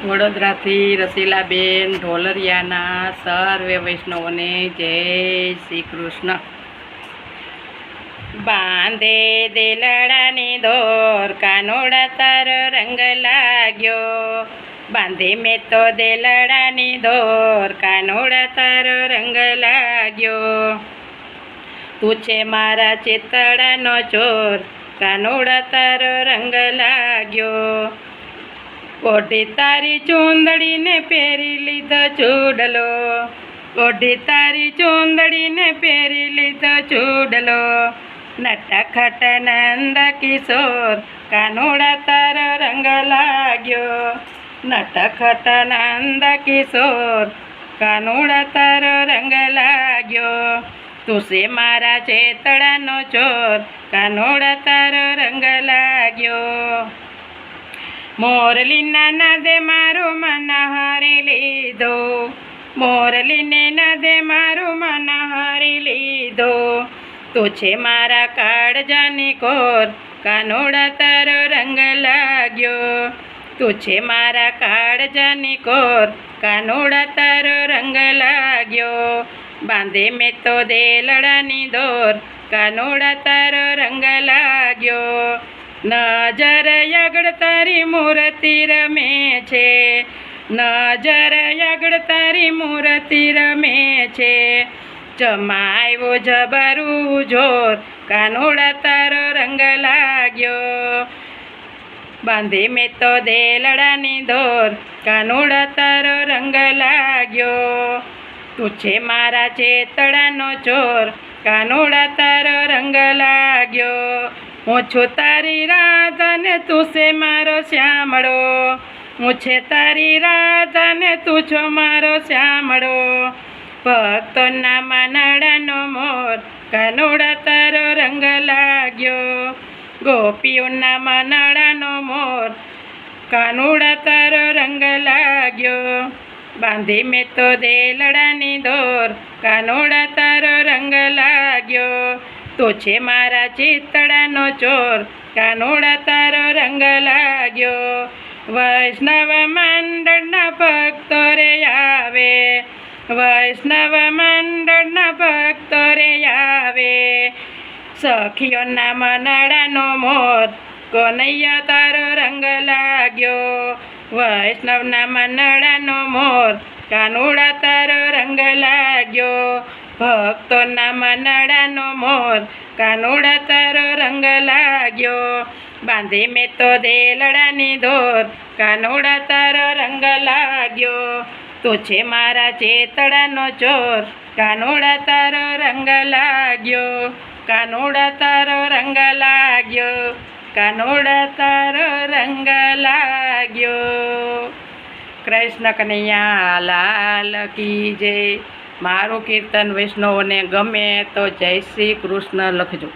વડોદરાથી રસીલાબેન ઢોલરિયાના સર્વે વૈષ્ણવોને જય શ્રી કૃષ્ણ। બાંધે દેલડાની દોર કાનોડા તારો રંગ લાગ્યો, બાંધે મેં તો દેલડાની દોર કાનોડા તારો રંગ લાગ્યો। તું છે મારા ચેતડાનો ચોર કાનોડા તારો રંગ લાગ્યો। ઓઢી તારી ચૂંદડીને પહેરી લીધો ચૂડલો, ઓઢી તારી ચૂંદડીને પહેરી લીધો ચૂડલો। નટખટ નંદ કિશોર કાનોડા તારો રંગ લાગ્યો, નટખટ નંદ કિશોર કાનોડા તારો રંગ લાગ્યો। તું છે મારા ચેતડાનો ચોર કાનોડા તારો રંગ લાગ્યો। મોરલીના નાદે મારું મન હારી લીધો, મોરલીને નાદે મારું મન હારી લીધો। તું છે મારા કાળજાની કોર કાનોડા તારો રંગ લાગ્યો, તું છે મારા કાળજાની કોર કાનોડા તારો રંગ લાગ્યો। બાંધે મેં તો દેલડાની દોર કાનોડા તારો રંગ લાગ્યો। નજર આગળ તારી મૂર્તિ રમે છે, નજર આગળ તારી મૂર્તિ રમે છે। જમાવ્યો જબરું જોર કાનોડા તારો રંગ લાગ્યો। બાંધે મેં તો દેલડાની દોર કાનોડા તારો રંગ લાગ્યો। તું છે મારા ચેતડાનો ચોર કાનોડા તારો રંગ લાગ્યો। હું છું તારી રાધા ને તું છે મારો શ્યામળો, હું છે તારી રાધા ને તું છો મારો શ્યામળો। ભક્તોના માનડાનો મોર કાનોડા તારો રંગ લાગ્યો, ગોપીઓના માનડાનો મોર કાનોડા તારો રંગ લાગ્યો। બાંધે મેં તો દેલડાની દોર કાનોડા તારો રંગ લાગ્યો। તું છે મારા ચિતડાનો ચોર કાનોડા તારો રંગ લાગ્યો। વૈષ્ણવ મંડળના ભક્તો રે આવે, વૈષ્ણવ મંડળના ભક્તો રે આવે। સખીઓના મનડાનો મોર કનૈયા તારો રંગ લાગ્યો, વૈષ્ણવના મનડાનો મોર કાનોડા તારો રંગ લાગ્યો। ભક્તોના મનડાનો મોર કાનોડા તારો રંગ લાગ્યો। બાંધે મેં તો દેલડાની દોર કાનોડા તારો રંગ લાગ્યો। તું છે મારા ચેતડાનો ચોર કાનોડા તારો રંગ લાગ્યો, કાનોડા તારો રંગ લાગ્યો, કાનોડા તારો રંગ લાગ્યો। કૃષ્ણ કનૈયા લાલ કી જય। મારું કીર્તન વૈષ્ણવોને ગમે તો જય શ્રી કૃષ્ણ લખજો।